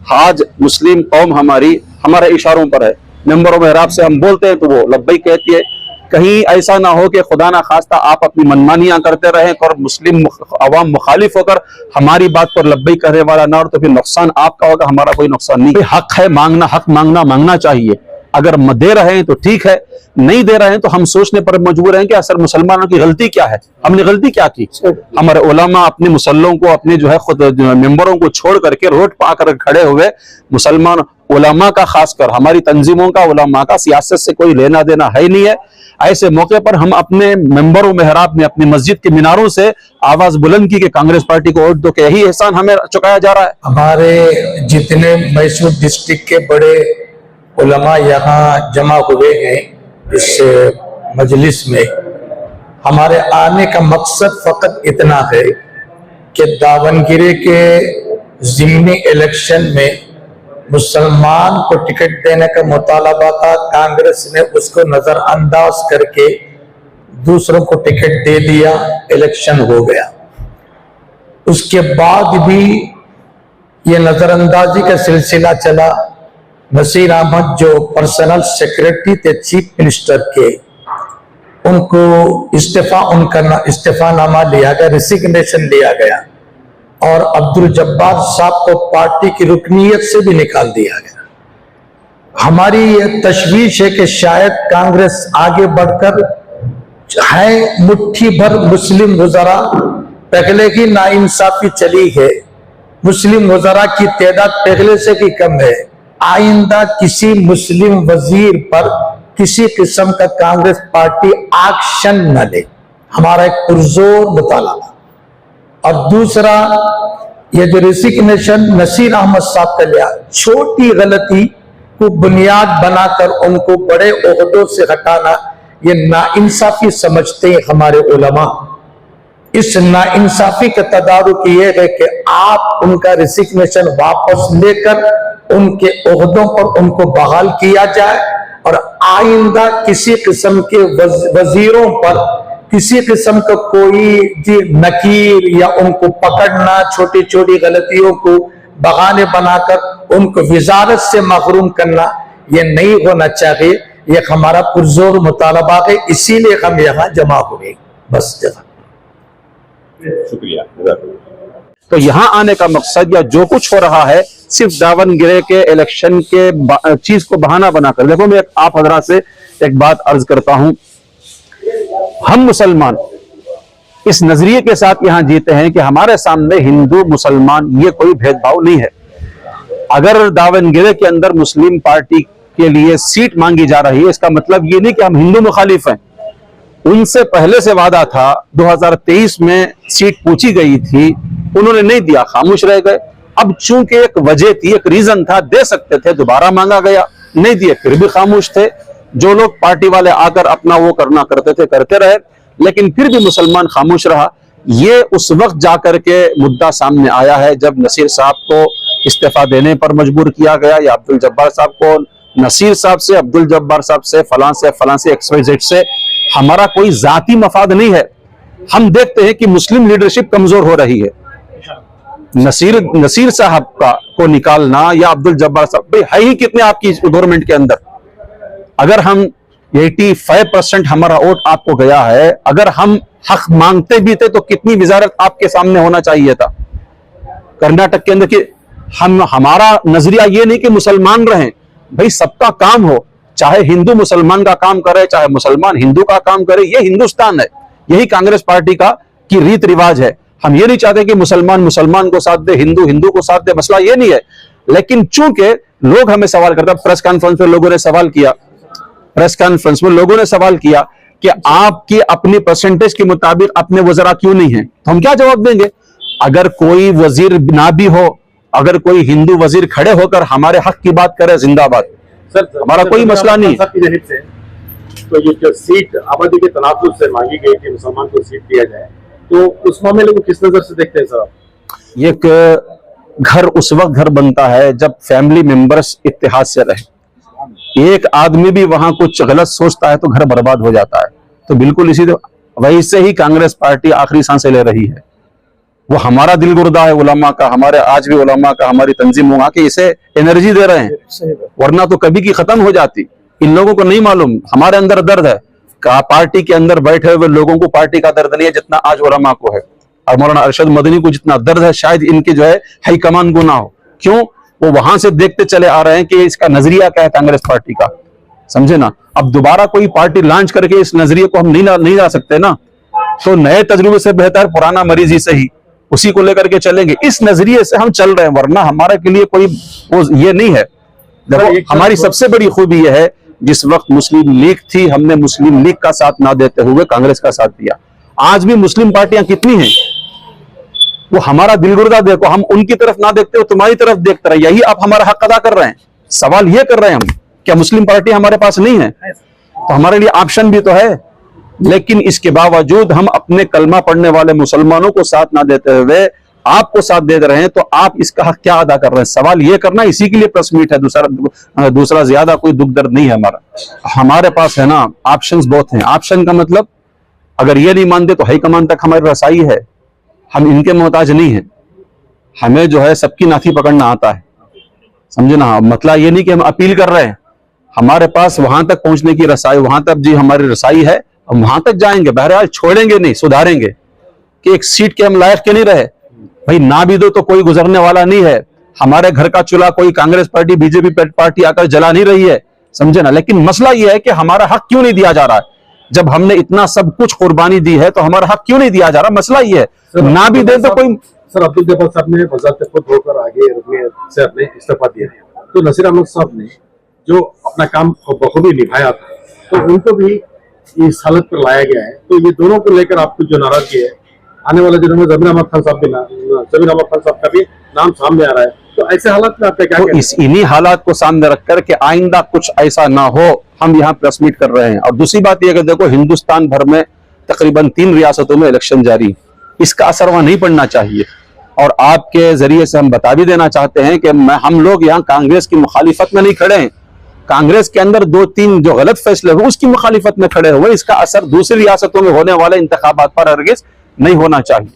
आज मुस्लिम कौम हमारे इशारों पर है। मेंबरों मेहराब से हम बोलते हैं तो वो लब्बैक कहती है। कहीं ऐसा ना हो कि खुदा ना खास्ता आप अपनी मनमानियां करते रहें और मुस्लिम अवाम मुखालिफ होकर हमारी बात पर लब्बैक करने वाला ना हो, तो फिर नुकसान आपका होगा, हमारा कोई नुकसान नहीं। हक है मांगना, हक मांगना चाहिए। अगर दे रहे हैं तो ठीक है, नहीं दे रहे हैं तो हम सोचने पर मजबूर हैं कि असल मुसलमानों की गलती क्या है, हमने गलती क्या की। हमारे उलमा अपने मुसल्लों को, अपने जो है खुद मेंबरों को छोड़ करके रोड पर आकर खड़े हुए, मुसलमान उलमा का, खासकर हमारी तंजीमों का, उलमा का सियासत से कोई लेना देना है ही नहीं है। ऐसे मौके पर हम अपने मेंबरों मेहराब में, अपनी मस्जिद के मीनारों से आवाज बुलंद की कि कांग्रेस पार्टी को वोट दो, के यही एहसान हमें चुकाया जा रहा है। हमारे जितने मैसूर डिस्ट्रिक्ट के बड़े उलमा यहाँ जमा हुए हैं इस मजलिस में, हमारे आने का मकसद फकत इतना है कि दावनगिरी के ज़िमनी इलेक्शन में मुसलमान को टिकट देने का मुतालबा था, कांग्रेस ने उसको नजरअंदाज करके दूसरों को टिकट दे दिया, इलेक्शन हो गया। उसके बाद भी ये नजरअंदाजी का सिलसिला चला। नसीर अहमद जो पर्सनल सेक्रेटरी थे चीफ मिनिस्टर के, उनको इस्तीफानामा लिया गया, रिसिग्नेशन लिया गया और अब्दुल जब्बार साहब को पार्टी की रुकनीयत से भी निकाल दिया गया। हमारी ये तशवीश है कि शायद कांग्रेस आगे बढ़कर है मुट्ठी भर मुस्लिम वज़रा, पहले की नाइंसाफी चली है, मुस्लिम वज़रा की तादाद पहले से भी कम है। आइंदा किसी मुस्लिम वजीर पर किसी किस्म का कांग्रेस पार्टी एक्शन न ले, हमारा एक पुरजोर मुतालबा। और दूसरा, ये जो रिसिग्नेशन नसीर अहमद साहब का लिया, छोटी गलती को बुनियाद बनाकर उनको बड़े ओहदों से हटाना, ये नाइंसाफी समझते हैं हमारे उलमा। इस नाइंसाफी का तदारुक ये है कि आप उनका रिसिग्नेशन वापस लेकर उनके ओहदों पर उनको बहाल किया जाए और आइंदा किसी किस्म के वजीरों पर किसी किस्म का कोई नकीर या उनको पकड़ना, छोटी छोटी गलतियों को बहाने बनाकर उनको वजारत से महरूम करना, ये नहीं होना चाहिए। ये हमारा पुरजोर मुतालबा है, इसीलिए हम यहाँ जमा हुए। बस शुक्रिया। तो यहाँ आने का मकसद या जो कुछ हो रहा है सिर्फ दावनगिरी के इलेक्शन के चीज को बहाना बनाकर। देखो, मैं आप हजरात से एक बात अर्ज करता हूं, हम मुसलमान इस नजरिए के साथ यहां जीते हैं कि हमारे सामने हिंदू मुसलमान ये कोई भेदभाव नहीं है। अगर दावनगिरी के अंदर मुस्लिम पार्टी के लिए सीट मांगी जा रही है, इसका मतलब ये नहीं कि हम हिंदू मुखालिफ हैं। उनसे पहले से वादा था, 2023 में सीट पूछी गई थी, उन्होंने नहीं दिया, खामोश रह गए। अब चूंकि एक वजह थी, एक रीजन था, दे सकते थे, दोबारा मांगा गया, नहीं दिए, फिर भी खामोश थे। जो लोग पार्टी वाले आकर अपना वो करना करते थे करते रहे, लेकिन फिर भी मुसलमान खामोश रहा। ये उस वक्त जाकर के मुद्दा सामने आया है जब नसीर साहब को इस्तीफा देने पर मजबूर किया गया, या अब्दुल जब्बार साहब को नसीर साहब से, अब्दुल जब्बार साहब से, फलां से XYZ से हमारा कोई जाती मफाद नहीं है। हम देखते हैं कि मुस्लिम लीडरशिप कमजोर हो रही है। नसीर साहब को निकालना या अब्दुल जब्बार साहब, भाई है ही कितने आपकी गवर्नमेंट के अंदर। अगर हम 85% हमारा वोट आपको गया है, अगर हम हक मांगते भी थे तो कितनी वजारत आपके सामने होना चाहिए था कर्नाटक के अंदर। कि हमारा नजरिया ये नहीं कि मुसलमान रहें, भाई सबका काम हो, चाहे हिंदू मुसलमान का काम करे, चाहे मुसलमान हिंदू का काम करे, ये हिंदुस्तान है, यही कांग्रेस पार्टी की रीत रिवाज है। हम ये नहीं चाहते कि मुसलमान को साथ दे, हिंदू को साथ दे, मसला ये नहीं है। लेकिन चूंकि लोग हमें सवाल करते हैं, प्रेस कॉन्फ्रेंस में लोगों ने सवाल किया, कि आपकी अपनी परसेंटेज के मुताबिक अपने वज़रा क्यों नहीं है, तो हम क्या जवाब देंगे? अगर कोई वजीर ना भी हो, अगर कोई हिंदू वजीर खड़े होकर हमारे हक की बात करे, जिंदाबाद, हमारा कोई मसला नहीं। तो ये जो सीट आबादी के तनाजुर से मांगी गई कि मुसलमान को सीट दिया जाए, तो उस मामले को किस नजर से देखते हैं सर? ये घर उस वक्त घर बनता है जब फैमिली मेंबर्स इत्तेहाद से रहे। एक आदमी भी वहां कुछ गलत सोचता है तो घर बर्बाद हो जाता है। तो बिल्कुल इसी वही से ही कांग्रेस पार्टी आखिरी सांसें ले रही है। वो हमारा दिल गुर्दा है उलमा का, हमारे आज भी उलमा का, हमारी तंजीम होगा कि इसे एनर्जी दे रहे हैं, वरना तो कभी की खत्म हो जाती। इन लोगों को नहीं मालूम हमारे अंदर दर्द है, पार्टी के अंदर बैठे हुए लोगों को पार्टी का दर्द नहीं है जितना आज उलमा को है, और मौलाना अरशद मदनी को जितना दर्द है शायद इनके जो है हाईकमान को ना हो। क्यों? वो वहां से देखते चले आ रहे हैं कि इसका नजरिया क्या है कांग्रेस पार्टी का, समझे ना। अब दोबारा कोई पार्टी लॉन्च करके इस नजरिए को हम नहीं ला सकते ना, तो नए तजुर्बे से बेहतर पुराना मरीज ही सही, उसी को लेकर के चलेंगे। इस नजरिए से हम चल रहे हैं, वरना हमारे के लिए कोई वो ये नहीं है। देखो हमारी सबसे बड़ी खूबी यह है, जिस वक्त मुस्लिम लीग थी हमने मुस्लिम लीग का साथ ना देते हुए कांग्रेस का साथ दिया। आज भी मुस्लिम पार्टियां कितनी हैं, वो हमारा दिलगुर्दा देखो, हम उनकी तरफ ना देखते हो तुम्हारी तरफ देखते रहे, यही आप हमारा हक अदा कर रहे हैं। सवाल ये कर रहे हैं हम, क्या मुस्लिम पार्टी हमारे पास नहीं है? तो हमारे लिए ऑप्शन भी तो है, लेकिन इसके बावजूद हम अपने कलमा पढ़ने वाले मुसलमानों को साथ ना देते हुए आपको साथ दे रहे हैं, तो आप इसका हक क्या अदा कर रहे हैं? सवाल ये करना, इसी के लिए प्रेस मीट है, दूसरा ज्यादा कोई दुख दर्द नहीं है हमारा। हमारे पास है ना ऑप्शंस बहुत हैं। ऑप्शन का मतलब अगर ये नहीं मानते तो हाईकमान तक हमारी रसाई है, हम इनके मोहताज नहीं है, हमें जो है सबकी नाथी पकड़ना आता है, समझे ना। मतलब ये नहीं कि हम अपील कर रहे हैं, हमारे पास वहां तक पहुंचने की रसाई, वहां तक जी हमारी रसाई है, हम वहां तक जाएंगे, बहरहाल छोड़ेंगे नहीं, सुधारेंगे कि एक सीट के हम लायक के नहीं रहे भाई, ना भी दो तो कोई गुजरने वाला नहीं है। हमारे घर का चूल्हा कोई कांग्रेस पार्टी बीजेपी पार्टी आकर जला नहीं रही है, समझे ना। लेकिन मसला यह है कि हमारा हक क्यों नहीं दिया जा रहा है? जब हमने इतना सब कुछ कुर्बानी दी है तो हमारा हक क्यों नहीं दिया जा रहा? मसला ये है, ना भी दे तो कोई। सर अब्दुल जब्बार साहब ने वजारत खुद होकर आगे रुकने से अपने इस्तीफा दिया, तो नसीर अहमद साहब ने जो अपना काम बखूबी निभाया था, तो उनको भी इस हालत पर लाया गया है। तो ये दोनों को लेकर आपको जो नाराजगी है, आने वाले दिनों में जमीर अहमद खान साहब का भी नाम सामने आ रहा है, तो ऐसे हालात में आपका क्या कहना है? इन्हीं हालात को सामने रखकर के आइंदा कुछ ऐसा ना हो, हम यहाँ प्रेस मीट कर रहे हैं। और दूसरी बात यह कि देखो हिंदुस्तान भर में तकरीबन 3 रियासतों में इलेक्शन जारी, इसका असर वहां नहीं पड़ना चाहिए। और आपके जरिए से हम बता भी देना चाहते हैं कि हम लोग यहाँ कांग्रेस की मुखालिफत में नहीं खड़े हैं, कांग्रेस के अंदर 2-3 जो गलत फैसले हुए उसकी मुखालिफत में खड़े हुए। इसका असर दूसरी रियासतों में होने वाले इंतखाबात पर हरगिज नहीं होना चाहिए।